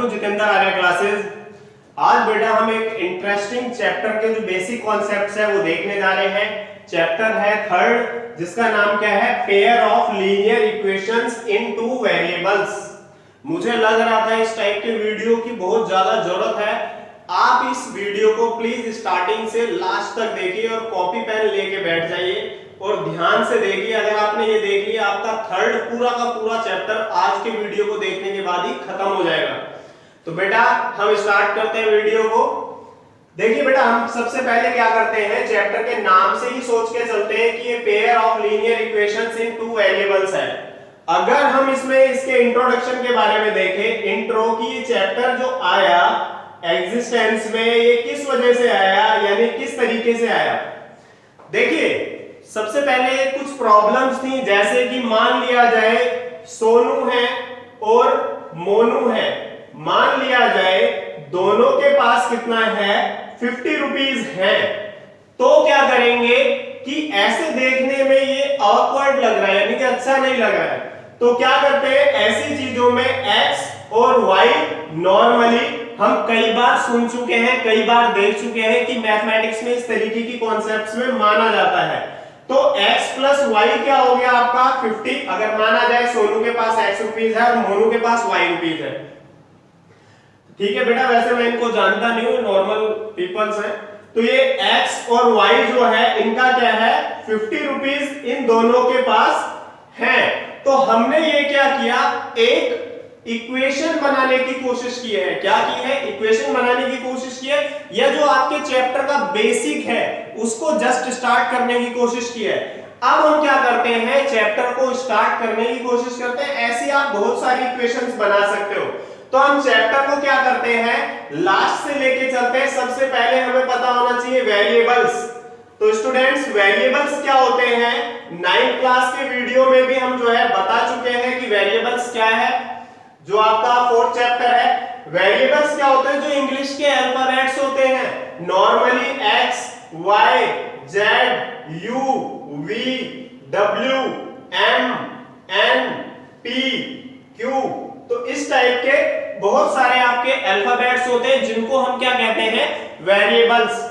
जितेंद्र आर्य classes. आज बेटा हम एक इंटरेस्टिंग चैप्टर के जो बेसिक कॉन्सेप्ट्स है वो देखने जा रहे हैं। चैप्टर है थर्ड, जिसका नाम क्या है, pair of linear equations in two variables. मुझे लग रहा था इस टाइप के वीडियो की बहुत ज्यादा जरूरत है। आप इस वीडियो को प्लीज स्टार्टिंग से लास्ट तक देखिए और कॉपी पेन लेके बैठ जाइए और ध्यान से देखिए। अगर आपने ये देख लिया, आपका थर्ड पूरा का पूरा चैप्टर आज के वीडियो को देखने के बाद ही खत्म हो जाएगा। तो बेटा हम स्टार्ट करते हैं वीडियो को। देखिए बेटा, हम सबसे पहले क्या करते हैं, चैप्टर के नाम से ही सोच के चलते हैं कि ये pair of linear equations in two variables है। अगर हम इसमें इसके इंट्रोडक्शन के बारे में देखें, इंट्रो की ये चैप्टर जो आया एग्जिस्टेंस में, ये किस वजह से आया, यानी किस तरीके से आया। देखिए सबसे पहले कुछ प्रॉब्लम्स थी, जैसे कि मान लिया जाए सोनू है और मोनू है। मान लिया जाए दोनों के पास कितना है, 50 रुपीज है। तो क्या करेंगे कि ऐसे देखने में ये ऑकवर्ड लग रहा है, यानी कि अच्छा नहीं लग रहा है। तो क्या करते हैं, ऐसी चीजों में x और y नॉर्मली हम कई बार सुन चुके हैं, कई बार देख चुके हैं कि मैथमेटिक्स में इस तरीके की कॉन्सेप्ट्स में माना जाता है। तो x प्लस वाई क्या हो गया आपका 50, अगर माना जाए सोनू के पास x रुपीज है और मोनू के पास y रुपीज है। ठीक है बेटा, वैसे मैं इनको जानता नहीं हूं, नॉर्मल पीपल्स हैं। तो ये x और y जो है इनका क्या है, 50 रुपीज इन दोनों के पास है। तो हमने ये क्या किया, एक इक्वेशन बनाने की कोशिश की है। क्या की है, इक्वेशन बनाने की कोशिश की है। यह जो आपके चैप्टर का बेसिक है उसको जस्ट स्टार्ट करने की कोशिश की है। अब हम क्या करते हैं, चैप्टर को स्टार्ट करने की कोशिश करते हैं। ऐसी आप बहुत सारी इक्वेशंस बना सकते हो। तो हम चैप्टर को क्या करते हैं, लास्ट से लेके चलते हैं। सबसे पहले हमें पता होना चाहिए वेरिएबल्स। तो स्टूडेंट्स वेरिएबल्स क्या होते हैं, 9th क्लास के वीडियो में भी हम जो है बता चुके हैं कि वेरिएबल्स क्या है। जो आपका 4th चैप्टर है, वेरिएबल्स क्या होते हैं, जो इंग्लिश के अल्फाबेट्स होते हैं। Normally x, y, z, u, v, w, m, n, p, q। तो इस टाइप के बहुत सारे आपके अल्फाबेट्स होते हैं जिनको हम क्या कहते हैं, वेरिएबल्स।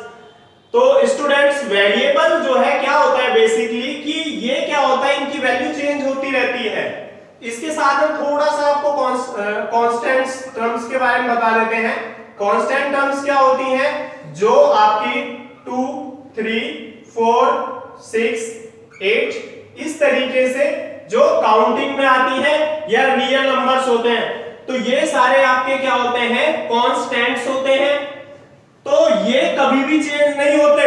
तो स्टूडेंट्स वेरिएबल जो है क्या होता है बेसिकली, कि ये क्या होता है, इनकी वैल्यू चेंज होती रहती है। इसके साथ हम थोड़ा सा आपको कांस्टेंट टर्म्स के बारे में बता देते हैं। कांस्टेंट टर्म्स क्या होती हैं, जो आपकी 2, 3, 4, 6, 8 इस तरीके से जो काउंटिंग में आती है या रियल नंबर्स होते हैं। तो ये सारे आपके क्या होते हैं, कांस्टेंट्स होते हैं। तो ये कभी भी चेंज नहीं होते।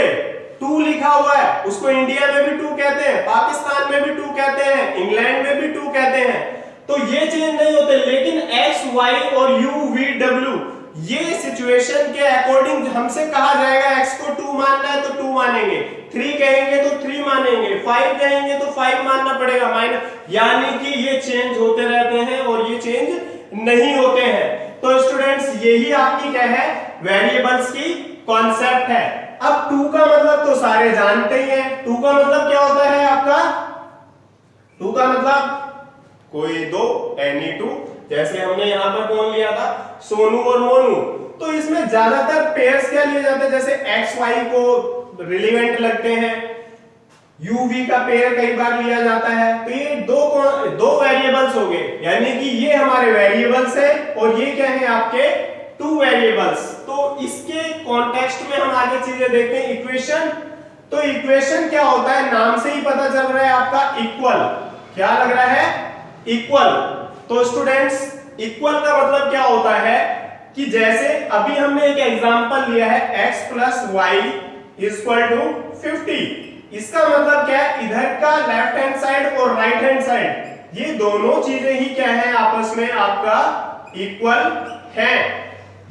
2 लिखा हुआ है, उसको इंडिया में भी 2 कहते हैं, पाकिस्तान में भी 2 कहते हैं, इंग्लैंड में भी 2 कहते हैं। तो ये चेंज नहीं होते। लेकिन x, y और u, v, w ये सिचुएशन के अकॉर्डिंग हमसे कहा जाएगा, x को 2 मानना है तो 2 मानेंगे, 3 कहेंगे तो 3 मानेंगे, 5 कहेंगे तो 5 मानना पड़ेगा माइनस, यानी कि ये चेंज होते रहते हैं और ये चेंज नहीं होते हैं। तो स्टूडेंट्स यही आपकी क्या है, वेरिएबल्स की कॉन्सेप्ट है। अब 2 का मतलब तो सारे जानते ही हैं। 2 का मतलब क्या होता है आपका, 2 का मतलब कोई दो, एनी 2। जैसे हमने यहां पर कौन लिया था, सोनू और मोनू। तो इसमें ज्यादातर पेयर्स क्या लिए जाते हैं, जैसे एक्स वाई को रिलेवेंट लगते हैं, यू वी का पेयर कई बार लिया जाता है। तो ये दो वेरिएबल्स हो गए, यानी कि ये हमारे वेरिएबल्स है और ये क्या है आपके 2 वेरिएबल्स। तो इसके कॉन्टेक्स्ट में हम आगे चीजें देखते हैं। इक्वेशन, तो इक्वेशन क्या होता है, नाम से ही पता चल रहा है आपका इक्वल। क्या लग रहा है, इक्वल। तो स्टूडेंट्स इक्वल का मतलब क्या होता है, कि जैसे अभी हमने एक एग्जांपल लिया है x plus y equal to 50। इसका मतलब क्या है, इधर का लेफ्ट हैंड साइड और राइट हैंड साइड ये दोनों चीजें ही क्या है, आपस में आपका इक्वल है।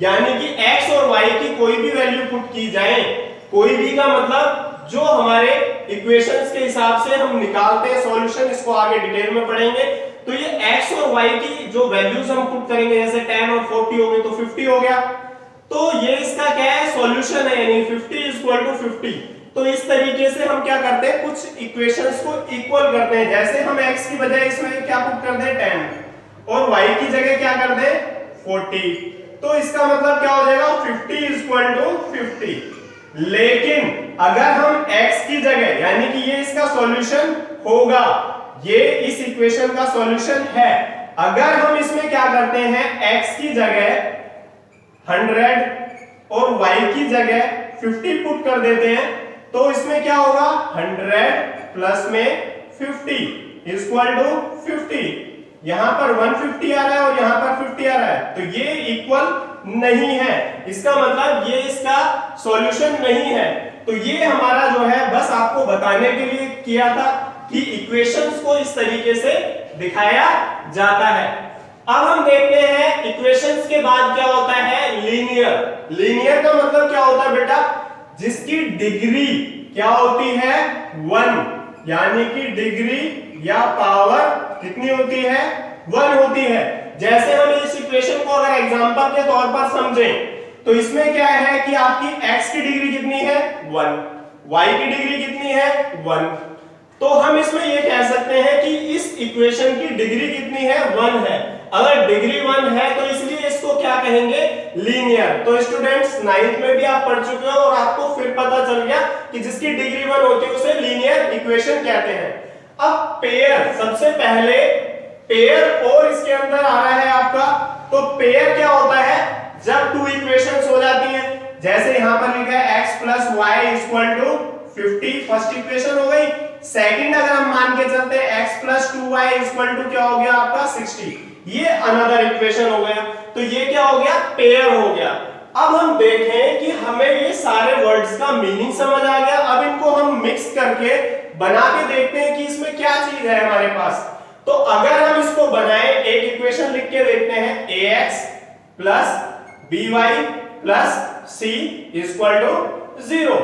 यानी कि x और y की कोई भी वैल्यू पुट की जाए, कोई भी का मतलब जो हमारे इक्वेशंस के हिसाब से हम निकालते हैं सॉल्यूशन, इसको आगे डिटेल में पढ़ेंगे। तो ये x और y की जो वैल्यूज हम पुट करेंगे, जैसे 10 और 40 हो गए तो 50 हो गया। तो ये इसका क्या है, सॉल्यूशन है, यानी 50 इक्वल टू 50। तो इस तरीके से हम क्या करते हैं, कुछ इक्वेशंस को इक्वल करते हैं। जैसे हम x की बजाय इसमें क्या पुट कर दें 10 और y की जगह क्या कर दें 40। तो इसका मतलब क्या हो जाएगा 50 इक्वल टू 50। लेकिन अगर हम x की जगह, यानी कि ये इसका सॉल्यूशन होगा, ये इस इक्वेशन का सॉल्यूशन है, अगर हम इसमें क्या करते हैं x की जगह 100 और y की जगह 50 पुट कर देते हैं, तो इसमें क्या होगा 100 प्लस में 50 इक्वल टू 50। यहां पर 150 आ रहा है और यहां पर 50 आ रहा है, तो ये इक्वल नहीं है, इसका मतलब ये इसका सॉल्यूशन नहीं है। तो ये हमारा जो है बस आपको बताने के लिए किया था कि इक्वेशंस को इस तरीके से दिखाया जाता है। अब हम देखते हैं इक्वेशंस के बाद क्या होता है लीनियर। लीनियर का मतलब क्या होता है बेटा, जिसकी डिग्री क्या होती है 1, यानी कि डिग्री या पावर कितनी होती है 1 होती है। जैसे हम इस इक्वेशन को अगर एग्जांपल के तौर पर समझें, तो इसमें क्या है कि आपकी x की डिग्री कितनी है 1, y की डिग्री कितनी है 1, तो हम इसमें ये कह सकते हैं कि इस इक्वेशन की डिग्री कितनी है 1 है। अगर डिग्री 1 है तो इसलिए इसको क्या कहेंगे लीनियर। तो स्टूडेंट्स 9th में भी आप पढ़ चुके हो और आपको फिर पता चल गया कि जिसकी डिग्री 1 होती है उसे लीनियर इक्वेशन कहते हैं। अब पेयर, सबसे पहले पेयर और इसके अंदर आ रहा है आपका, तो पेयर क्या होता है जब 2 इक्वेशंस हो जाती हैं, जैसे यहां पर लिखा है x + y = 50, फर्स्ट इक्वेशन हो गई। सेकंड अगर हम मान के चलते हैं x + 2y = क्या हो गया आपका 60, ये अनदर इक्वेशन हो गया। तो ये क्या हो गया पेयर हो गया। अब हम देखें कि हमें ये सारे वर्ड्स का मीनिंग समझ आ गया। अब इनको हम मिक्स करके बना के देखते हैं कि इसमें क्या चीज है हमारे पास। तो अगर हम इसको बनाएं, एक इक्वेशन लिख के देखते हैं ax + by + c = 0।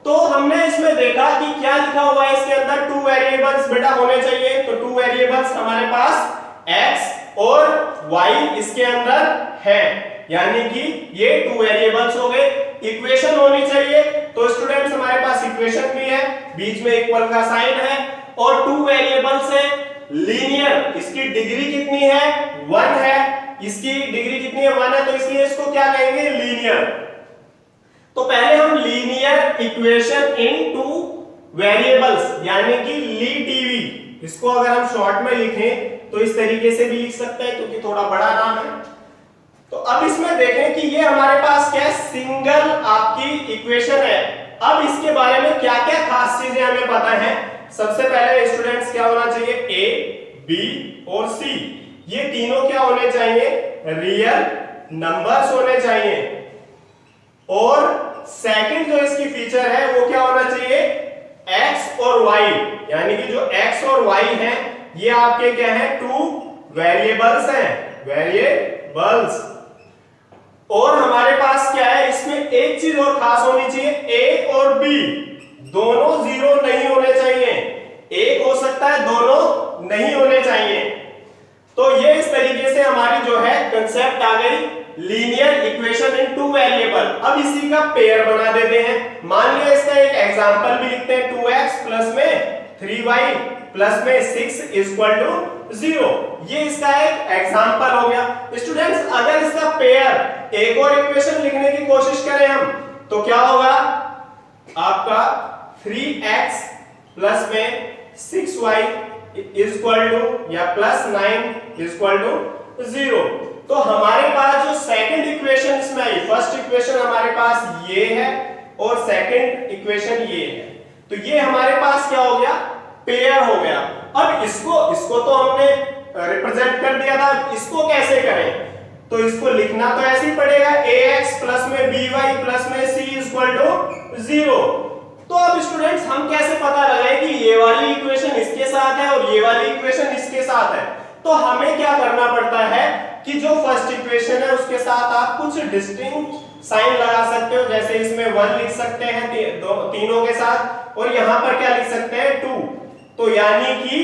तो हमने इसमें देखा कि क्या लिखा हुआ है इसके अंदर, 2 वेरिएबल्स बेटा होने चाहिए। तो 2 वेरिएबल्स हमारे पास x और y इसके अंदर है, यानी कि ये 2 वेरिएबल्स हो गए। इक्वेशन होनी चाहिए, तो स्टूडेंट्स हमारे पास इक्वेशन भी है, बीच में इक्वल का साइन है और 2 वेरिएबल्स है। लीनियर, इसकी डिग्री कितनी है 1 है, इसकी डिग्री कितनी है 1 है, तो इसलिए इसको क्या कहेंगे लीनियर। तो पहले हम लीनियर इक्वेशन इन 2 वेरिएबल्स यानी कि लीटीवी, इसको अगर हम शॉर्ट में लिखें तो इस तरीके से भी लिख सकते हैं क्योंकि थोड़ा बड़ा नाम है। तो अब इसमें देखें कि ये हमारे पास क्या है सिंगल आपकी इक्वेशन है। अब इसके बारे में क्या क्या खास चीजें हमें पता है। सबसे पहले स्टूडेंट्स क्या होना चाहिए a, b और c, ये तीनों क्या होने चाहिए रियल नंबर्स होने चाहिए। और सेकंड जो इसकी फीचर है वो क्या होना चाहिए x और y, यानी कि जो x और y हैं ये आपके क्या है 2 वेरिएबल्स हैं, वेरिएबल्स। और हमारे पास क्या है इसमें एक चीज और खास होनी चाहिए, a और b दोनों 0 नहीं होने चाहिए, एक हो सकता है दोनों नहीं होने चाहिए। तो ये इस तरीके से हमारी जो है कंसेप्ट आ गई लीनियर इक्वेशन इन 2 वेरिएबल। अब इसी का पेयर बना देते हैं। मान लिया इसका एक एग्जांपल भी लिखते हैं, 2x प्लस में 3y प्लस में 6 = 0। ये इसका एक एग्जांपल हो गया। स्टूडेंट्स अगर इसका पेयर एक और इक्वेशन लिखने की कोशिश करें हम, तो क्या होगा आपका 3x प्लस में 6y या +9 = 0। तो हमारे पास जो सेकंड इक्वेशन इसमें आई, फर्स्ट इक्वेशन हमारे पास ये है और सेकंड इक्वेशन ये है, तो ये हमारे पास क्या हो गया पेयर हो गया। अब इसको तो हमने रिप्रेजेंट कर दिया था, इसको कैसे करें, तो इसको लिखना तो ऐसे ही पड़ेगा ax प्लस में by प्लस में c = 0। तो अब स्टूडेंट्स हम कैसे पता लगाएं कि ये वाली इक्वेशन इसके साथ है और ये वाली इक्वेशन इसके साथ है। तो हमें क्या करना पड़ता है कि जो फर्स्ट इक्वेशन है उसके साथ आप कुछ डिस्टिंक्ट साइन लगा सकते हो, जैसे इसमें 1 लिख सकते हैं तीनों के साथ, और यहां पर क्या लिख सकते हैं 2। तो यानी कि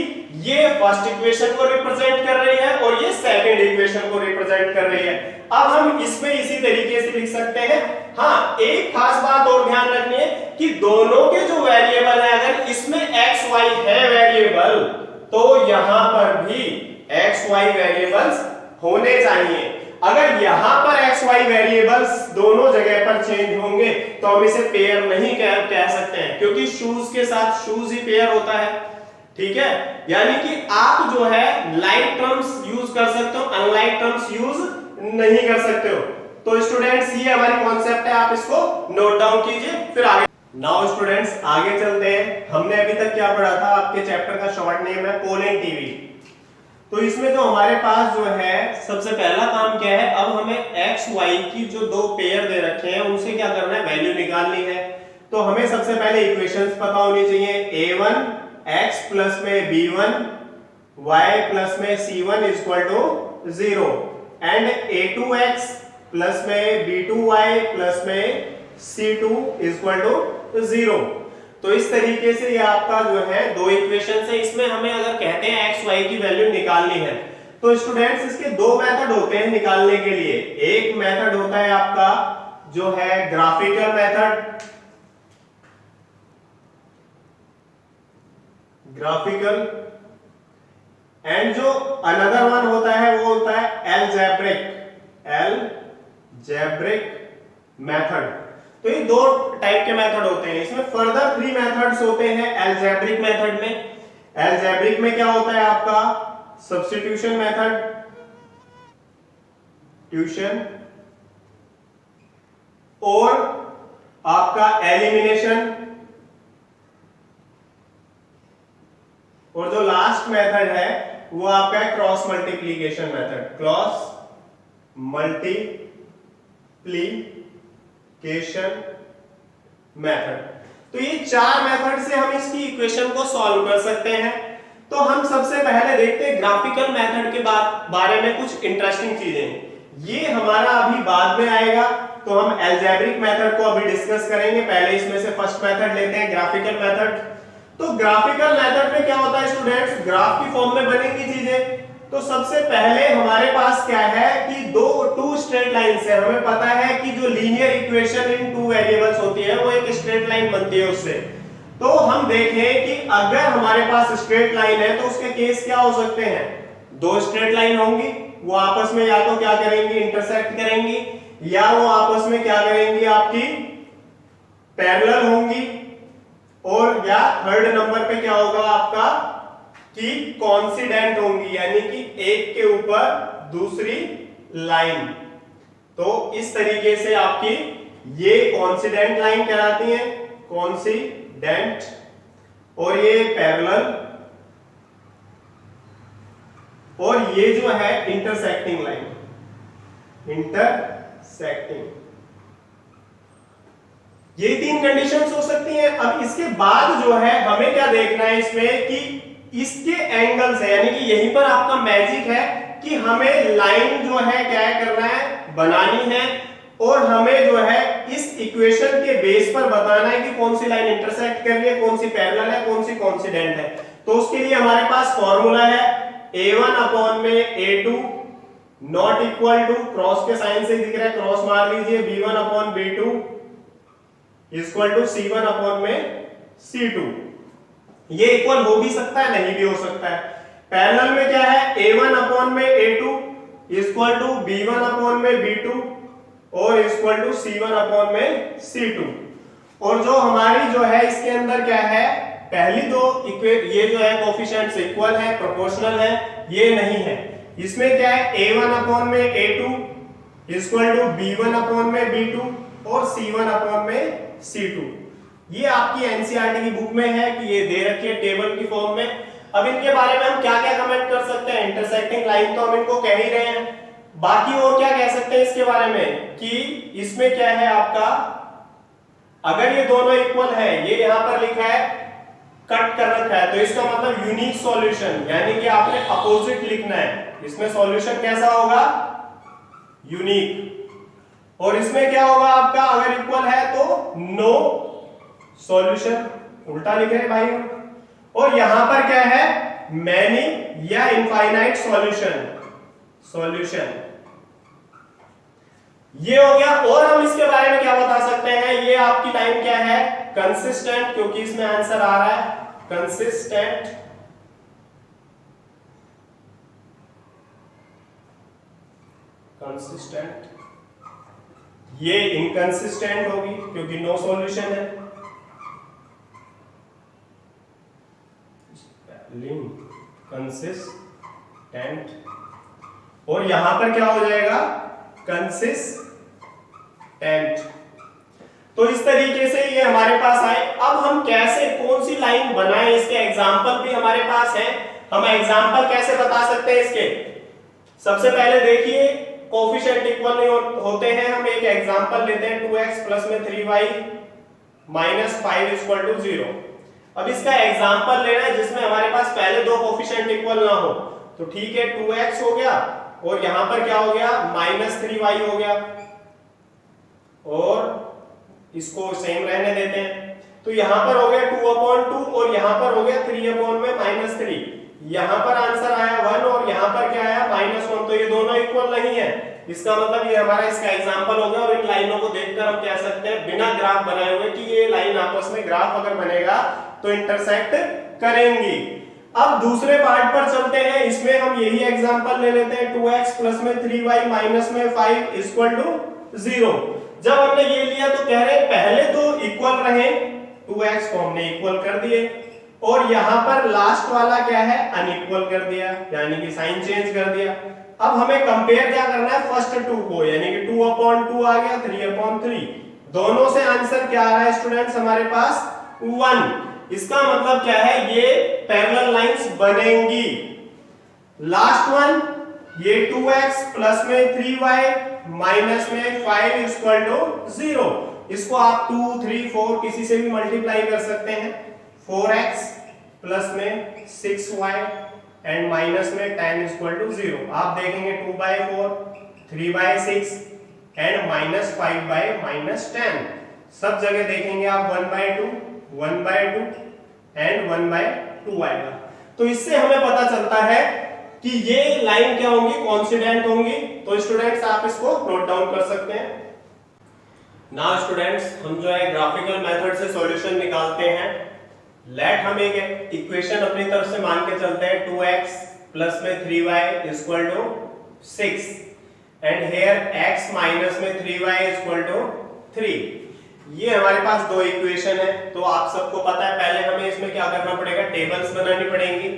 ये फर्स्ट इक्वेशन को रिप्रेजेंट कर रही है और ये सेकंड इक्वेशन को रिप्रेजेंट कर रही है। अब हम इसमें इसी तरीके से लिख सकते हैं। हाँ, एक खास बात और ध्यान रखनी है कि दोनों के जो वेरिएबल है, अगर इसमें x y है वेरिएबल, तो यहां पर भी x y वेरिएबल्स होने चाहिए। अगर यहां पर एक्स वाई वेरिएबल्स दोनों जगह पर चेंज होंगे तो हम इसे पेयर नहीं कह सकते हैं, क्योंकि शूज के साथ शूज ही पेयर होता है। ठीक है, यानी कि आप जो है लाइक टर्म्स यूज कर सकते हो, अनलाइक टर्म्स यूज नहीं कर सकते हो। तो स्टूडेंट्स ये हमारी कॉन्सेप्ट है, आप इसको नोट डाउन कीजिए। फिर आगे नाउ स्टूडेंट्स आगे चलते हैं। हमने अभी तक क्या पढ़ा था, आपके चैप्टर का शॉर्ट नेम है पोलिंग टीवी। तो इसमें जो हमारे पास जो है सबसे पहला काम क्या है, अब हमें एक्स वाई की जो दो पेयर दे रखे हैं उनसे क्या करना है, वैल्यू निकालनी है। तो हमें सबसे पहले इक्वेशंस पता होनी चाहिए। a1 x प्लस में b1 y प्लस में c1 equal to 0 and a2x plus में b2y प्लस में c2 इक्वल टू 0। तो इस तरीके से ये आपका जो है दो इक्वेशंस है। इसमें हमें अगर कहते हैं एक्स वाई की वैल्यू निकालनी है तो स्टूडेंट्स इसके दो मेथड होते हैं निकालने के लिए। एक मेथड होता है आपका जो है ग्राफिकल मेथड, ग्राफिकल, एंड जो अनदर वन होता है वो होता है एल्जेब्रिक मेथड। तो ये दो टाइप के मेथड होते हैं। इसमें फर्दर 3 मेथड्स होते हैं एल्जेब्रिक मेथड में। एल्जेब्रिक में क्या होता है आपका सब्स्टिट्यूशन मेथड, ट्यूशन, और आपका एलिमिनेशन, और जो लास्ट मेथड है वो आपका cross multiplication method, cross multiplication method. तो ये 4 मेथड से हम इसकी इक्वेशन को सॉल्व कर सकते हैं। तो हम सबसे पहले देखते हैं ग्राफिकल मेथड के बारे में कुछ इंटरेस्टिंग चीजें। ये हमारा अभी बाद में आएगा, तो हम एल्जेब्रिक मेथड को अभी डिस्कस करेंगे। पहले इसमें से फर्स्ट मेथड लेते हैं, ग्राफिकल मेथड। तो ग्राफिकल मेथड में क्या होता है स्टूडेंट्स, ग्राफ की फॉर्म में बनेंगी चीजें। तो सबसे पहले हमारे पास क्या है कि टू स्ट्रेट लाइंस है। हमें पता है कि जो लीनियर इक्वेशन इन 2 वेरिएबल्स होती है वो एक स्ट्रेट लाइन बनती है उससे। तो हम देखें कि अगर हमारे पास स्ट्रेट लाइन है तो उसके केस क्या हो सकते हैं, 2 स्ट्रेट लाइन होंगी, वो आपस में या तो क्या करेंगी, इंटरसेक्ट करेंगी, या वो आपस में क्या करेंगी, आपकी पैरेलल होंगी, और या थर्ड नंबर पे क्या होगा आपका कि कॉन्सिडेंट होंगी, यानी कि एक के ऊपर दूसरी लाइन। तो इस तरीके से आपकी ये कॉन्सिडेंट लाइन कहलाती है, कॉन्सिडेंट, और ये पैरेलल, और ये जो है इंटरसेक्टिंग लाइन, इंटरसेक्टिंग। ये 3 कंडीशंस हो सकती हैं। अब इसके बाद जो है हमें क्या देखना है इसमें कि इसके एंगल्स है, यानी कि यहीं पर आपका मैजिक है कि हमें लाइन जो है क्या करना है, बनानी है, और हमें जो है इस इक्वेशन के बेस पर बताना है कि कौन सी लाइन इंटरसेक्ट कर रही है, कौन सी पैरेलल है, कौन सी कॉन्सिडेंट है। तो उसके लिए हमारे पास फॉर्मूला है a1 अपॉन में a2 not equal to, cross के साइन से दिख रहा है, क्रॉस मार लीजिए, b1 upon b2 equal to c1 upon में c2। ये इक्वल हो भी सकता है, नहीं भी हो सकता है। पैरेलल में क्या है, a1 अपॉन में a2 equal to b1 upon में b2 और इक्वल टू c1 अपॉन में c2। और जो हमारी जो है इसके अंदर क्या है, पहली दो ये जो है कोफिशिएंट्स इक्वल है, प्रोपोर्शनल है, ये नहीं है। इसमें क्या है, a1 अपॉन में a2 equal to b1 upon में b2 और c1 अपॉन में c2। ये आपकी एनसीईआरटी की बुक में है कि ये दे रखी है टेबल की फॉर्म में। अब इनके बारे में हम क्या क्या कमेंट कर सकते हैं, इंटरसेक्टिंग लाइन तो हम इनको कह ही रहे हैं, बाकी और क्या कह सकते हैं इसके बारे में कि इसमें क्या है आपका, अगर ये दोनों इक्वल है, ये यहां पर लिखा है कट कर रखा है, तो इसका मतलब यूनिक सॉल्यूशन, यानी कि आपने अपोजिट लिखना है। इसमें सॉल्यूशन कैसा होगा, यूनिक। और इसमें क्या होगा आपका, अगर इक्वल है तो नो सॉल्यूशन, उल्टा लिख रहे हैं भाई। और यहां पर क्या है, मैनी या इनफाइनाइट सॉल्यूशन। ये हो गया। और हम इसके बारे में क्या बता सकते हैं, ये आपकी लाइन क्या है, कंसिस्टेंट, क्योंकि इसमें आंसर आ रहा है कंसिस्टेंट। कंसिस्टेंट, ये इनकंसिस्टेंट होगी क्योंकि नो सॉल्यूशन है, कंसिस्टेंट, और यहां पर क्या हो जाएगा, कंसिस्टेंट। तो इस तरीके से ये हमारे पास आए। अब हम कैसे, कौन सी लाइन बनाएं, इसके एग्जाम्पल भी हमारे पास है। हम एग्जाम्पल कैसे बता सकते हैं इसके, सबसे पहले देखिए कोफिशिएंट इक्वल नहीं होते हैं, हम एक एग्जाम्पल लेते हैं 2x प्लस में 3y माइनस 5 इक्वल टू 0। अब इसका एग्जाम्पल लेना है जिसमें हमारे पास पहले दो कोफिशिएंट इक्वल ना हो, तो ठीक है 2x हो गया और यहां पर क्या हो गया, माइनस 3y हो गया, और इसको सेम रहने देते हैं। तो यहां पर हो गया 2/2 और यहां पर हो गया 3/-3। यहां पर आंसर आया 1 और यहां पर क्या आया -1, तो ये दोनों इक्वल नहीं है। इसका मतलब ये हमारा इसका एग्जांपल हो गया। और इन लाइनों को देखकर हम कह सकते हैं बिना ग्राफ बनाए हुए कि ये लाइन आपस में ग्राफ अगर बनेगा तो इंटरसेक्ट करेंगी। अब दूसरे पार्ट पर चलते हैं, इसमें हम यही एग्जांपल ले लेते हैं 2x प्लस में 3y माइनस में 5 इक्वल टू 0। जब हमने ये लिया तो कह रहे पहले तो इक्वल रहे, 2x को हमने इक्वल कर दिए और यहां पर लास्ट वाला क्या है, अनइक्वल कर दिया, यानी कि साइन चेंज कर दिया। अब हमें कंपेयर क्या करना है, फर्स्ट 2 को, यानी कि 2/2 आ गया 3/3। दोनों से आंसर क्या आ रहा है स्टूडेंट्स हमारे पास 1। इसका मतलब क्या है, ये पैरेलल लाइंस बनेंगी। लास्ट वन ये 2x प्लस में 3y माइनस में 5 इक्वल टू 0। इसको आप 2, 3, 4 किसी से भी मल्टीप्लाई कर सकते हैं। 4x प्लस में 6y एंड माइनस में 10 इक्वल टू 0। आप देखेंगे 2/4, 3/6 एंड -5/-10। सब जगह देखेंगे आप 1/2, 1/2 एंड 1/2 आएगा। तो इससे हमें पता चलता है कि ये लाइन क्या होंगी, कोइंसिडेंट होंगी। तो स्टूडेंट्स आप इसको नोट डाउन कर सकते हैं। नाउ स्टूडेंट्स हम जो है ग्राफिकल मेथड से सॉल्यूशन निकालते हैं। लेट हम एक इक्वेशन अपनी तरफ से मान के चलते हैं 2x प्लस में 3y equal to 6 and here x minus में 3y इक्वल टू 3। ये हमारे पास दो इक्वेशन है। तो आप सबको पता है पहले हमें इसमें क्या करना पड़ेगा, टेबल्स बनानी पड़ेंगी।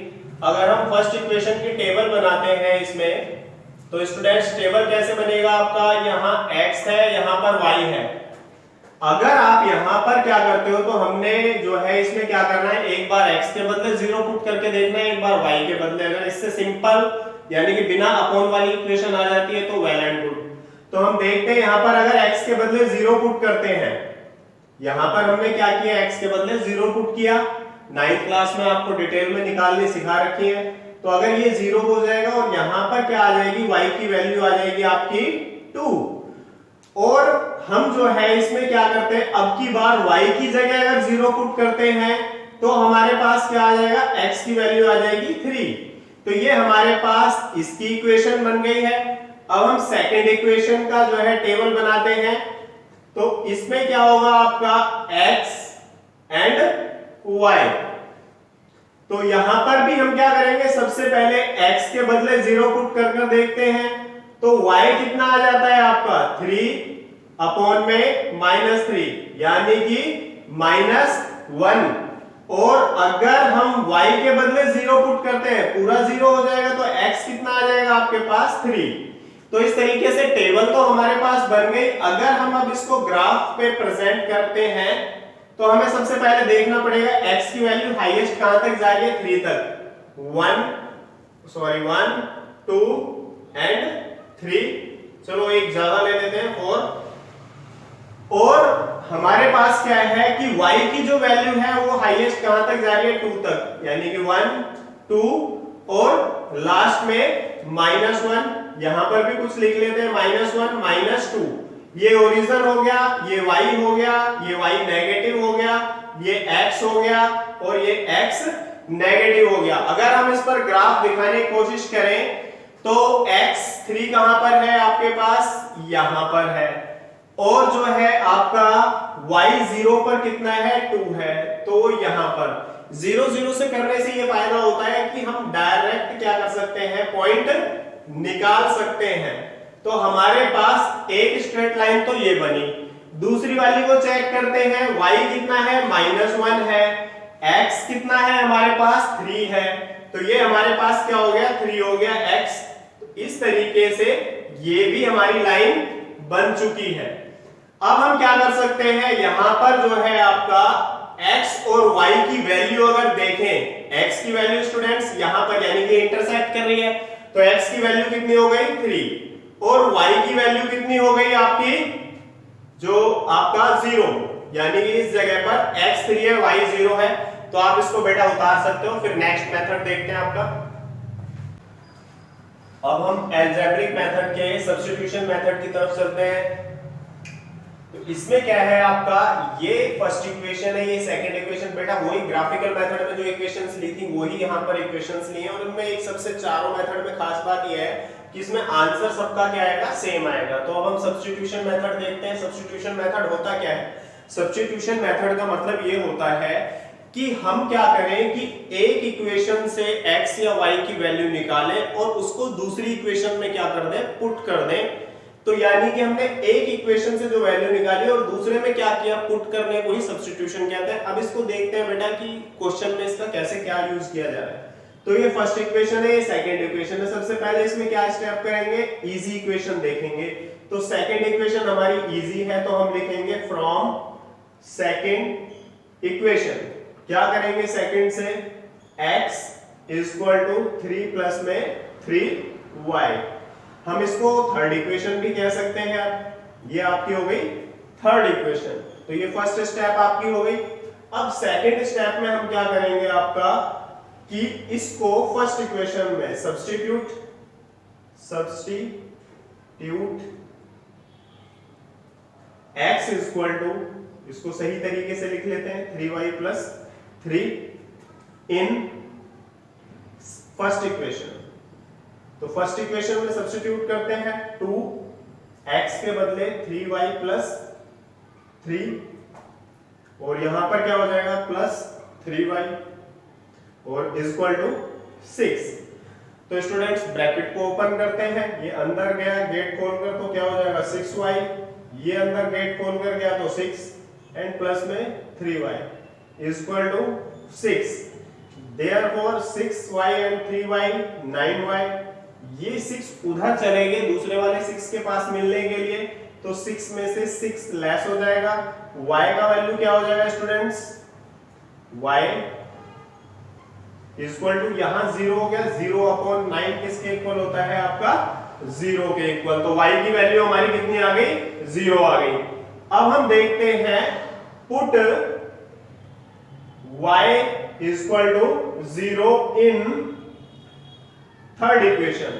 अगर हम फर्स्ट इक्वेशन की टेबल बनाते हैं इसमें, तो स्टूडेंट्स टेबल कैसे बनेगा आपका, यहाँ x है, यहाँ पर y है। अगर आप यहाँ पर क्या करते हो तो हमने जो है इसमें क्या करना है, एक बार x के बदले 0 पुट करके देखना है, एक बार y के बदले। अगर इससे सिंपल यानी कि बिना अपॉन वाली इक्वेशन आ जाती है तो वेल एंड गुड। तो हम देखते हैं यहाँ पर अगर x के बदले 0 पुट करते हैं, यहाँ पर हमने क्या किया, x के बदले 0 पुट किया। 9th क्लास में आपको डिटेल में निकालनी सिखा रखी है। तो अगर ये 0 हो जाएगा और यहाँ पर क्या आ जाएगी, y की वैल्यू आ जाएगी आपकी 2। और हम जो है इसमें क्या करते हैं, अब की बार y की जगह अगर 0 पुट करते हैं तो हमारे पास क्या आ जाएगा, x की वैल्यू आ जाएगी 3। तो ये हमारे पास इसकी इक्वेशन बन गई है। अब हम सेकंड इक्वेशन का जो है टेबल बनाते हैं। तो इसमें क्या होगा आपका x एंड y। तो यहां पर भी हम क्या करेंगे, सबसे पहले x के बदले 0 पुट कर देखते हैं। तो y कितना आ जाता है आपका 3 में -3 यानी कि -1। और अगर हम y के बदले 0 पुट करते हैं, पूरा 0 हो जाएगा तो x कितना आ जाएगा आपके पास 3। तो इस तरीके से टेबल तो हमारे पास बन गई। अगर हम अब इसको ग्राफ पे प्रेजेंट करते हैं तो हमें सबसे पहले देखना पड़ेगा x की वैल्यू हाईएस्ट कहां तक जा रही है, 3 तक। 1 2 एंड 3। चलो एक ज्यादा ले लेते हैं 4। और हमारे पास क्या है कि y की जो वैल्यू है वो हाईएस्ट कहां तक जा रही है, 2 तक, यानी कि 1 2 और लास्ट में -1। यहां पर भी कुछ लिख लेते हैं, -1 -2। ये ओरिजिन हो गया, ये y हो गया, ये y नेगेटिव हो गया, ये x हो गया और ये x नेगेटिव हो गया। अगर हम इस पर ग्राफ दिखाने की कोशिश करें तो x3 कहां पर है आपके पास, यहां पर है। और जो है आपका y 0 पर कितना है, 2 है। तो यहां पर 0 0 से करने से ये फायदा होता है कि हम डायरेक्ट क्या कर सकते हैं, पॉइंट निकाल सकते हैं। तो हमारे पास एक स्ट्रेट लाइन तो ये बनी। दूसरी वाली को चेक करते हैं, y कितना है -1 है, x कितना है हमारे पास 3 है, तो ये हमारे पास क्या हो गया 3 हो गया x। इस तरीके से ये भी हमारी लाइन बन चुकी है। अब हम क्या कर सकते हैं, यहां पर जो है आपका x और y की वैल्यू अगर देखें, x की वैल्यू स्टूडेंट्स यहां पर यानी कि इंटरसेक्ट कर रही है, तो x की वैल्यू कितनी हो गई 3 और y की वैल्यू कितनी हो गई आपकी जो आपका 0, यानी कि इस जगह पर x 3 है y 0 है, तो आप इसको बेटा उतार सकते हो। फिर नेक्स्ट मेथड देखते हैं आपका। अब हम अलजेब्रिक मेथड के सब्स्टिट्यूशन मेथड की तरफ चलते हैं। तो इसमें क्या है आपका, ये फर्स्ट इक्वेशन है, ये सेकंड इक्वेशन, बेटा वही ग्राफिकल मेथड में जो इक्वेशंस ली थी वही यहाँ पर इक्वेशंस ली हैं। और इनमें एक सबसे चारों मेथड में खास बात ये है कि इसमें आंसर सबका क्या आएगा, सेम आएगा। तो अब हम सब्स्टिट्यूशन मेथड देखते हैं। सब्स्टिट्यूशन मेथड होता क्या है, सब्स्टिट्यूशन मेथड का मतलब ये होता है कि हम क्या करें कि एक इक्वेशन से x या y की वैल्यू निकालें और उसको दूसरी इक्वेशन में क्या कर दें, पुट कर दें। तो यानी कि हमने एक इक्वेशन से जो वैल्यू निकाली और दूसरे में क्या किया, पुट करने को ही सब्स्टिट्यूशन कहते हैं। अब इसको देखते हैं बेटा कि क्वेश्चन में इसका कैसे क्या यूज किया जा रहा है। तो ये फर्स्ट इक्वेशन है, ये सेकंड इक्वेशन है। सबसे पहले इसमें क्या स्टेप करेंगे, इजी इक्वेशन देखेंगे। तो सेकंड इक्वेशन हमारी इजी है, तो हम लिखेंगे फ्रॉम सेकंड इक्वेशन क्या करेंगे, सेकंड से x = 3 प्लस में 3y। हम इसको थर्ड इक्वेशन भी कह सकते हैं आप। ये आपकी हो गई थर्ड इक्वेशन। तो ये फर्स्ट स्टेप आपकी हो गई। अब सेकंड स्टेप में हम क्या करेंगे आपका कि इसको फर्स्ट इक्वेशन में सब्स्टिट्यूट x = इसको सही तरीके से लिख लेते हैं 3y + 3 इन फर्स्ट इक्वेशन। तो फर्स्ट इक्वेशन में सब्स्टिट्यूट करते हैं 2x के बदले 3y + 3 और यहां पर क्या हो जाएगा +3y और =6। तो स्टूडेंट्स ब्रैकेट को ओपन करते हैं, ये अंदर गया गेट खोलकर तो क्या हो जाएगा 6y, ये अंदर गेट खोलकर गया तो 6 एंड प्लस में 3y = 6। Therefore 6y and 3y 9y। ये 6 उधर चले गए दूसरे वाले 6 के पास मिलने के लिए, तो 6 में से 6 लेस हो जाएगा। y का वैल्यू क्या हो जाएगा स्टूडेंट्स, y = यहां 0 हो गया, 0/9 किसके इक्वल होता है आपका 0 के इक्वल। तो y की वैल्यू हमारी कितनी आ गई, 0 आ गई। अब हम देखते हैं पुट y = 0 इन थर्ड इक्वेशन।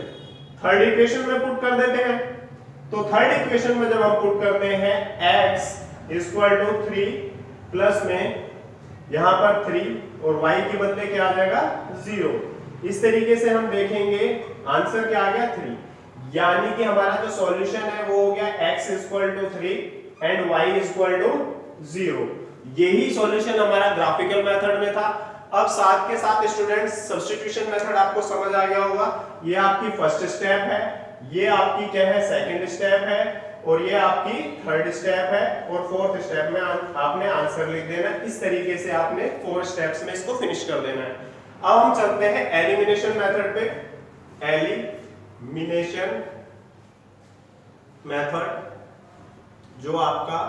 थर्ड इक्वेशन में पुट कर देते हैं। तो थर्ड इक्वेशन में जब हम पुट करते हैं x = 3 प्लस में यहां पर 3 और y के बदले क्या आ जाएगा 0। इस तरीके से हम देखेंगे आंसर क्या आ गया 3, यानी कि हमारा जो सॉल्यूशन है वो हो गया x = 3 एंड y = 0। यही सॉल्यूशन हमारा ग्राफिकल मेथड में था। अब साथ के साथ स्टूडेंट्स सब्स्टिट्यूशन मेथड आपको समझ आ गया होगा। ये आपकी फर्स्ट स्टेप है, ये आपकी क्या है सेकंड स्टेप है और ये आपकी थर्ड स्टेप है और फोर्थ स्टेप में आपने आंसर लिख देना। इस तरीके से आपने 4 स्टेप्स में इसको फिनिश कर देना है। अब हम चलते हैं एलिमिनेशन मेथड पे। एलिमिनेशन मेथड जो आपका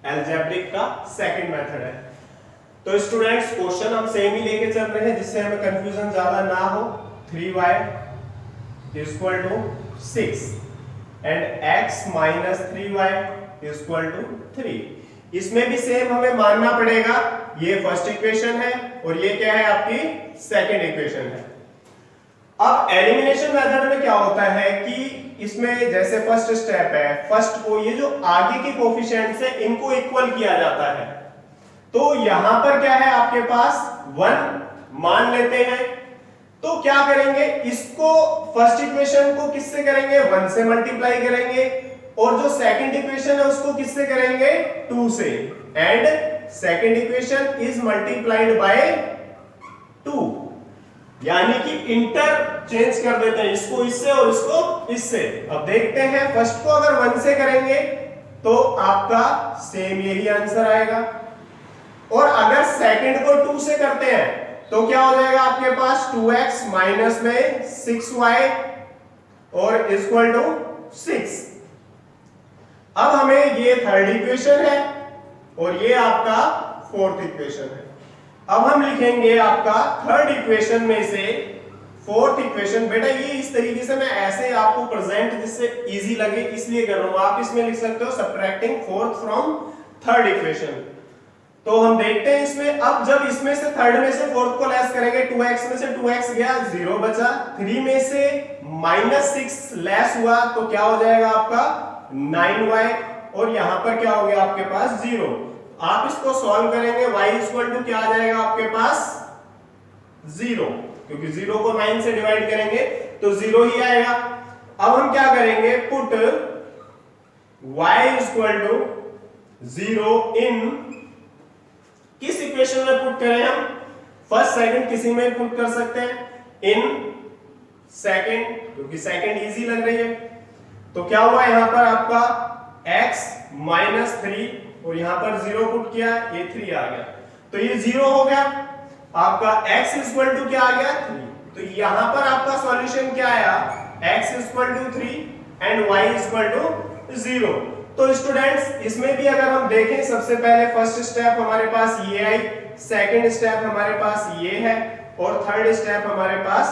अलजेब्रिक का सेकंड मेथड है। तो स्टूडेंट्स क्वेश्चन हम सेम ही लेके चल रहे हैं जिससे हमें कंफ्यूजन ज्यादा ना हो। 3y = 6 and x - 3y = 3। इसमें भी सेम हमें मानना पड़ेगा, ये फर्स्ट इक्वेशन है और ये क्या है आपकी सेकंड इक्वेशन है। अब एलिमिनेशन मेथड में क्या होता है कि इसमें जैसे फर्स्ट स्टेप है, फर्स्ट को ये जो आगे के कोफिशिएंट्स है इनको इक्वल किया जाता है। तो यहां पर क्या है आपके पास 1 मान लेते हैं। तो क्या करेंगे, इसको फर्स्ट इक्वेशन को किससे करेंगे 1 से मल्टीप्लाई करेंगे और जो सेकंड इक्वेशन है उसको किससे करेंगे 2 से, and second equation is multiplied by 2। यानी कि इंटरचेंज कर देते हैं, इसको इससे और इसको इससे। अब देखते हैं, फर्स्ट को अगर 1 से करेंगे तो आपका सेम यही आंसर आएगा, और अगर सेकंड को 2 से करते हैं तो क्या हो जाएगा आपके पास 2x माइनस में 6y और इक्वल टू 6। अब हमें ये थर्ड इक्वेशन है और ये आपका फोर्थ इक्वेशन है। अब हम लिखेंगे आपका थर्ड इक्वेशन में से फोर्थ इक्वेशन। बेटा ये इस तरीके से मैं ऐसे आपको प्रेजेंट जिससे इजी लगे इसलिए कर रहा हूं। आप इसमें लिख सकते हो subtracting fourth from third equation. तो हम देखते हैं इसमें, अब जब इसमें से थर्ड में से फोर्थ को लेस करेंगे, 2x में से 2x गया 0 बचा, 3 में से -6 लेस हुआ तो क्या हो जाएगा आपका 9y, और यहां पर क्या हो गया आपके पास 0। आप इसको सॉल्व करेंगे, y इक्वल टू क्या आ जाएगा आपके पास 0, क्योंकि 0 को 9 से डिवाइड करेंगे तो 0 ही आएगा। अब हम क्या करेंगे, पुट y इक्वल टू 0 इन, किस इक्वेशन में पुट करें हम, फर्स्ट सेकंड किसी में पुट कर सकते हैं, इन सेकंड, क्योंकि सेकंड इजी लग रही है। तो क्या हुआ यहां पर आपका x माइनस 3 और यहां पर 0 पुट किया, ये 3 आ गया, तो ये 0 हो गया। आपका x इक्वल टू क्या आ गया 3। तो यहां पर आपका सॉल्यूशन क्या आया, x equal to 3 and y equal to 0। तो स्टूडेंट्स इसमें भी अगर हम देखें, सबसे पहले फर्स्ट स्टेप हमारे पास ये आई, सेकंड स्टेप हमारे पास ये है, और थर्ड स्टेप हमारे पास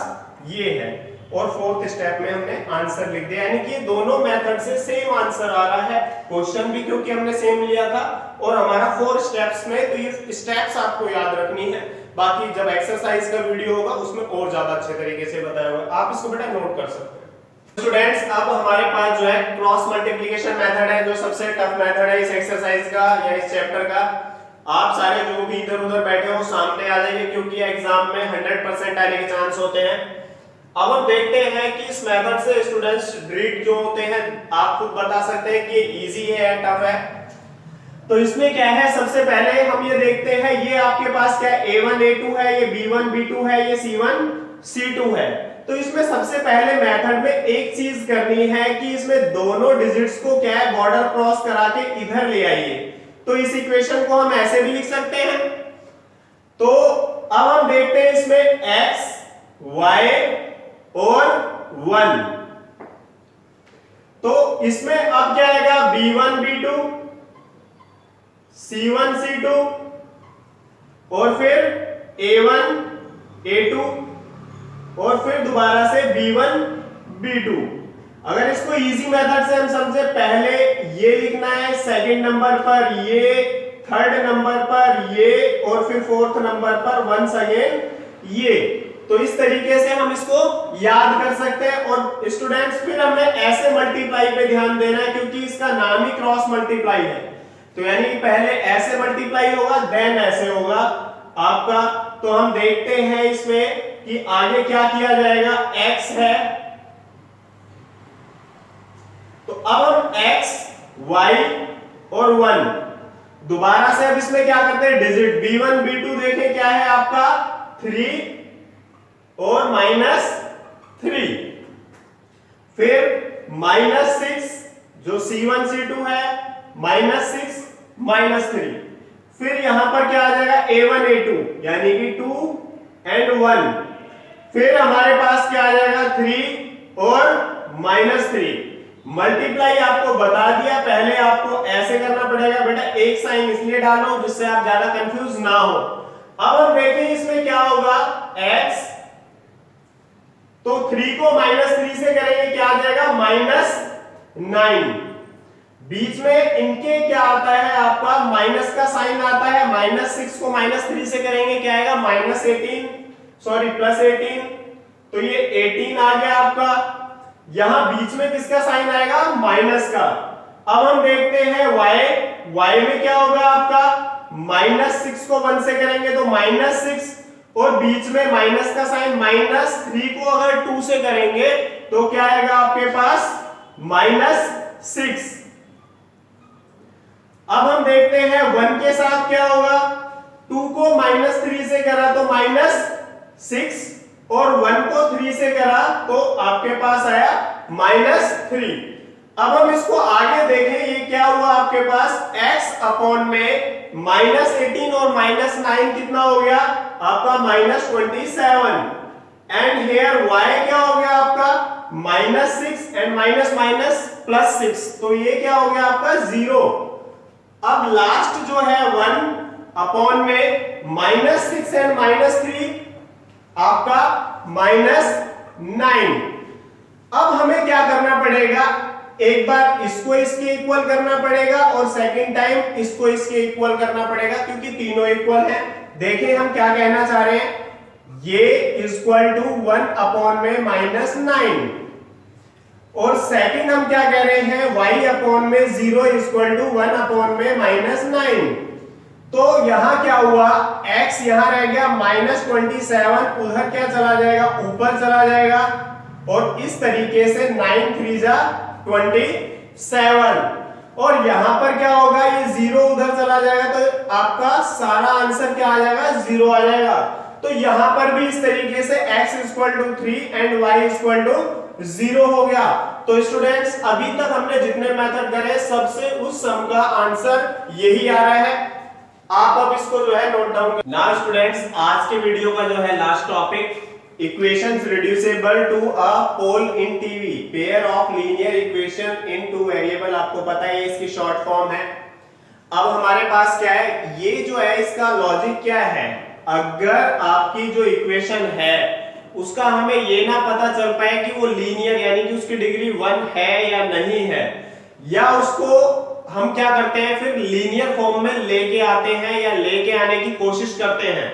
ये है, और फोर्थ स्टेप में हमने आंसर लिख दिया। यानी कि दोनों मेथड से सेम आंसर आ रहा है, क्वेश्चन भी क्योंकि हमने सेम लिया था, और हमारा 4 स्टेप्स में, तो ये स्टेप्स आपको याद रखनी है। बाकी जब एक्सरसाइज का वीडियो होगा उसमें और ज्यादा अच्छे तरीके से बताया होगा, आप इसको बेटा नोट कर सकते हैं। स्टूडेंट्स अब हमारे पास जो है क्रॉस मल्टीप्लिकेशन मेथड है, जो सबसे टफ मेथड है इस एक्सरसाइज का या इस चैप्टर का। आप सारे जो भी इधर उधर बैठे हो सामने आ जाइए, क्योंकि एग्जाम में 100% आने के चांस होते हैं। अब हम देखते हैं कि इस मेथड से स्टूडेंट्स रीड जो होते हैं, आप खुद बता सकते हैं कि इजी है या टफ है। तो इसमें क्या है, सबसे पहले हम ये देखते हैं, ये आपके पास क्या है, A1 A2 है, ये B1 B2 है, ये C1 C2 है। तो इसमें सबसे पहले मेथड में एक चीज करनी है कि इसमें दोनों डिजिट्स को क्या है, बॉर्डर क्रॉस करा के इधर ले आइए। तो इस इक्वेशन को हम ऐसे भी लिख सकते हैं। तो अब हम देखते हैं इसमें x y और 1, तो इसमें अब क्या आएगा, B1 B2 C1 C2 और फिर A1 A2 और फिर दोबारा से B1 B2। अगर इसको इजी मेथड से हम समझे, पहले ये लिखना है, सेकंड नंबर पर ये, थर्ड नंबर पर ये, और फिर फोर्थ नंबर पर वंस अगेन ये। तो इस तरीके से हम इसको याद कर सकते हैं। और स्टूडेंट्स फिर हमें ऐसे मल्टीप्लाई पे ध्यान देना है, क्योंकि इसका नाम ही क्रॉस मल्टीप्लाई है। तो यानी कि पहले ऐसे मल्टीप्लाई होगा, देन ऐसे होगा आपका। तो हम देखते हैं इसमें कि आगे क्या किया जाएगा, x है, तो अब हम x y और 1 दोबारा से अब इसमें क्या करते हैं, डिजिट B1 B2 देखें क्या है आपका 3 और -3, फिर -6 जो C1 C2 है, -6 -3, फिर यहां पर क्या आ जाएगा A1 A2 यानी कि 2 एंड 1, फिर हमारे पास क्या आ जाएगा 3 और -3। मल्टीप्लाई आपको बता दिया, पहले आपको ऐसे करना पड़ेगा बेटा, एक साइन इसलिए डालो जिससे आप ज्यादा कंफ्यूज ना हो। अब हम देखें इसमें क्या होगा, x, तो 3 को -3 से करेंगे क्या आ जाएगा -9, बीच में इनके क्या आता है आपका माइनस का साइन आता है, -6 को -3 से करेंगे क्या आएगा -18, सॉरी +18, तो ये 18 आ गया आपका। यहां बीच में किसका साइन आएगा, माइनस का। अब हम देखते हैं y में क्या होगा आपका, -6 को 1 से करेंगे तो -6, और बीच में माइनस का साइन, -3 को अगर 2 से करेंगे तो क्या आएगा आपके पास -6। अब हम देखते हैं 1 के साथ क्या होगा, 2 को -3 से करा तो -6, और 1 को 3 से करा तो आपके पास आया -3। अब हम इसको आगे देखें, ये क्या हुआ आपके पास x अपॉन में -18 और -9 कितना हो गया आपका -27 एंड हेयर y क्या हो गया आपका -6 एंड माइनस माइनस +6, तो ये क्या हो गया आपका 0। अब लास्ट जो है 1 अपॉन में -6 एंड -3 आपका -9। अब हमें क्या करना पड़ेगा, एक बार इसको इसके इक्वल करना पड़ेगा और सेकंड टाइम इसको इसके इक्वल करना पड़ेगा, क्योंकि तीनों इक्वल हैं। देखें हम क्या कहना चाह रहे हैं, ये इक्वल टू 1 अपॉन में -9 और सेकंड हम क्या कह रहे हैं y अपॉन में 0 इक्वल टू 1 अपॉन में -9। तो यहां क्या हुआ, x यहां रह गया -27, उधर क्या चला जाएगा ऊपर चला जाएगा और इस तरीके से 9 3 जा 27 और यहां पर क्या होगा, ये 0 उधर चला जाएगा तो आपका सारा आंसर क्या आ जाएगा 0 आ जाएगा। तो यहां पर भी इस तरीके से x equal to 3 and y equal to 0 हो गया। तो स्टूडेंट्स अभी तक हमने जितने मेथड करे सबसे उस सम का आंसर यही आ रहा है। आप अब इसको जो है नोट डाउन कर। नाउ स्टूडेंट्स आज के वीडियो का जो है last topic, equations reducible to a pole in TV, pair of linear equation in two variable. आपको पता है इसकी शॉर्ट फॉर्म है। अब हमारे पास क्या है, ये जो है इसका लॉजिक क्या है, अगर आपकी जो इक्वेशन है उसका हमें ये ना पता चल पाए कि वो लीनियर यानी कि उसकी डिग्री 1 है या नहीं है, या उसको हम क्या करते हैं फिर लीनियर फॉर्म में लेके आते हैं या लेके आने की कोशिश करते हैं,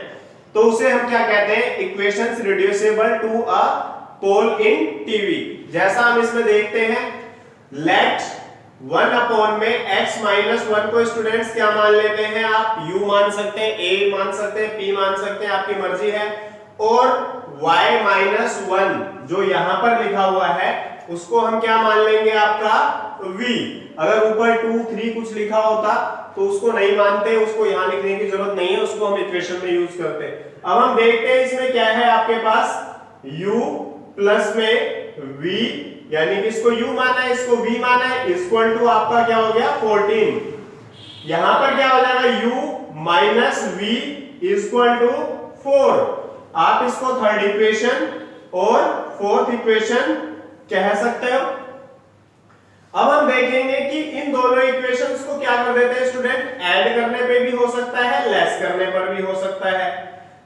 तो उसे हम क्या कहते हैं, equations reducible to a pole in TV. जैसा हम इसमें देखते हैं, लेट 1 अपॉन में x -1 को स्टूडेंट्स क्या मान लेते हैं आप, u मान सकते हैं, a मान सकते हैं, p मान सकते हैं, आपकी मर्जी है। और y -1 जो यहां पर लिखा हुआ है उसको हम क्या मान लेंगे आपका v। अगर ऊपर 2 3 कुछ लिखा होता तो उसको नहीं मानते, उसको यहां लिखने की जरूरत नहीं है, उसको हम इक्वेशन में यूज करते। अब हम देखते हैं इसमें क्या है आपके पास, u प्लस में v यानी कि इसको u माना है, इसको v माना है, इक्वल टू आपका क्या हो गया 14। यहां पर क्या हो जाएगा u minus v equal to 4। आप इसको थर्ड इक्वेशन और फोर्थ इक्वेशन कह सकते हो। अब हम देखेंगे कि इन दोनों इक्वेशंस को क्या कर देते हैं स्टूडेंट, ऐड करने पे भी हो सकता है, लेस करने पर भी हो सकता है।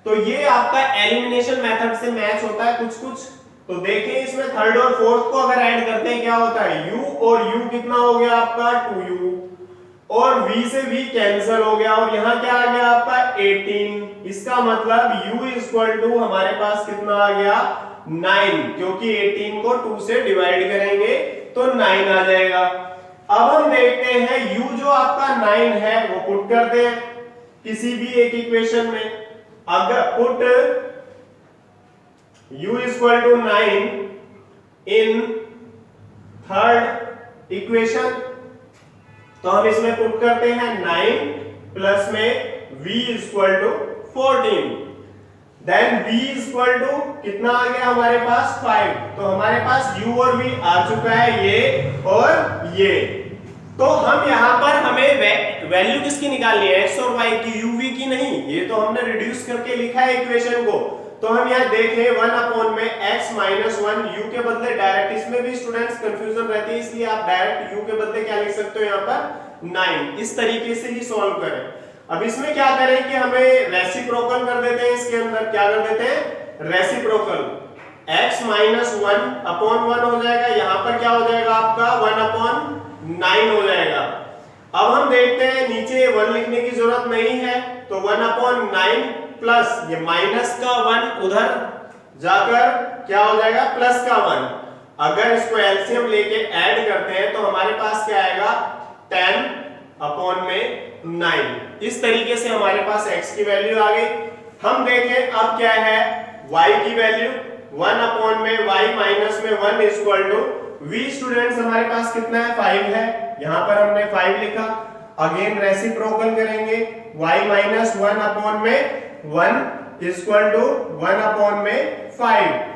तो ये आपका एलिमिनेशन मेथड से मैच होता है कुछ कुछ। तो देखें इसमें थर्ड और फोर्थ को अगर ऐड करते हैं क्या होता है, u और u कितना हो गया आपका 2u और v से v कैंसिल हो गया और यहां क्या आ गया आपका 18। इसका मतलब u इक्वल टू हमारे पास कितना आ गया 9, क्योंकि 18 को 2 से डिवाइड करेंगे तो 9 आ जाएगा। अब हम देखते हैं u जो आपका 9 है वो पुट करते हैं किसी भी एक इक्वेशन में। अगर put u equal to 9 in third equation, तो हम इसमें पुट करते हैं 9 प्लस में v equal to 14, then v equal to कितना आ गया हमारे पास 5। तो हमारे पास u और v आ चुका है, ये और ये। तो हम यहां पर हमें वैल्यू किसकी निकालनी है, x और y की, u v की नहीं। ये तो हमने रिड्यूस करके लिखा है इक्वेशन को। तो हम यहां देखें 1 अपॉन में x माइनस 1, u के बदले डायरेक्ट, इसमें भी स्टूडेंट्स कंफ्यूजन रहती है इसलिए आप डायरेक्ट u के बदले क्या लिख सकते हो यहाँ पर 9। इस तरीके से ही सॉल्व करें। अब इसमें क्या करें कि हमें रेसिप्रोकल कर देते हैं, इसके अंदर क्या कर देते हैं रेसिप्रोकल, x माइनस 1 अपॉन 1 हो जाएगा, यहां पर क्या हो जाएगा आपका 1 अपॉन 9 हो जाएगा। अब हम देखते हैं नीचे 1 लिखने की जरूरत नहीं है, तो 1 अपॉन 9 प्लस ये माइनस का 1 उधर जाकर क्या हो जाएगा प्लस का 1। अगर इसको एलसीएम लेके ऐड करते हैं तो हमारे पास क्या आएगा 10 अपॉन में 9। इस तरीके से हमारे पास x की वैल्यू आ गई। हम देखें अब क्या है y की वैल्यू, 1 अपॉन में y माइनस में 1 इक्वल टू v। स्टूडेंट्स हमारे पास कितना है 5 है, यहां पर हमने 5 लिखा। अगेन रेसिप्रोकल करेंगे, y माइनस 1 अपॉन में 1 इक्वल टू 1/5।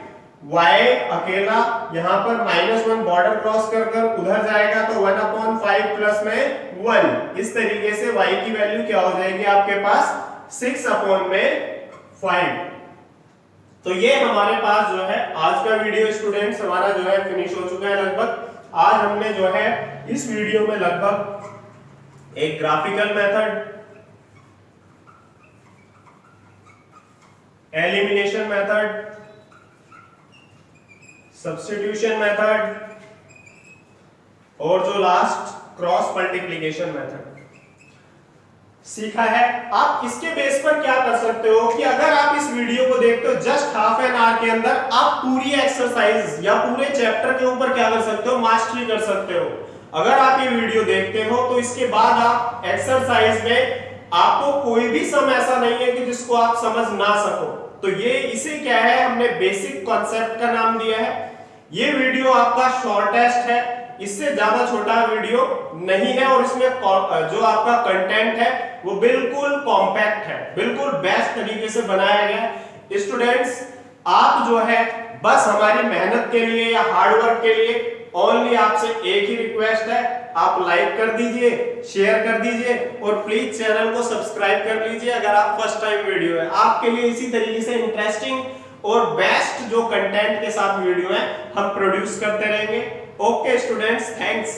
y अकेला यहां पर -1 बॉर्डर क्रॉस कर उधर जाएगा तो 1/5 प्लस में 1। इस तरीके से y की वैल्यू क्या हो जाएगी आपके पास 6/5। तो ये हमारे पास जो है आज का वीडियो स्टूडेंट्स हमारा जो है फिनिश हो चुका है लगभग। आज हमने जो है इस वीडियो में लगभग एक graphical method, elimination method, substitution method और जो लास्ट क्रॉस मल्टीप्लिकेशन मेथड सीखा है। आप इसके बेस पर क्या कर सकते हो कि अगर आप इस वीडियो को देखते हो जस्ट हाफ एन आवर के अंदर आप पूरी एक्सरसाइज या पूरे चैप्टर के ऊपर क्या कर सकते हो, मास्टरी कर सकते हो। अगर आप ये वीडियो देखते हो तो इसके बाद आप एक्सरसाइज में आपको कोई भी सम ऐसा नहीं है कि जिसको आप समझ ना सको। तो ये इसे क्या है, हमने बेसिक कॉन्सेप्ट का नाम दिया है। ये वीडियो आपका शॉर्टेस्ट है, इससे ज्यादा छोटा वीडियो नहीं है और इसमें जो आपका कंटेंट है वो बिल्कुल कॉम्पैक्ट है, बिल्कुल बेस्ट तरीके से बनाया गया है। स्टूडेंट्स आप जो है बस हमारी मेहनत के लिए या हार्ड वर्क के लिए ओनली आपसे एक ही रिक्वेस्ट है, आप लाइक कर दीजिए, शेयर कर दीजिए और प्लीज चैनल को सब्सक्राइब कर लीजिए अगर आप फर्स्ट टाइम वीडियो है। आपके लिए इसी तरीके से इंटरेस्टिंग और बेस्ट जो कंटेंट के साथ वीडियो है हम प्रोड्यूस करते रहेंगे। Okay students, thanks.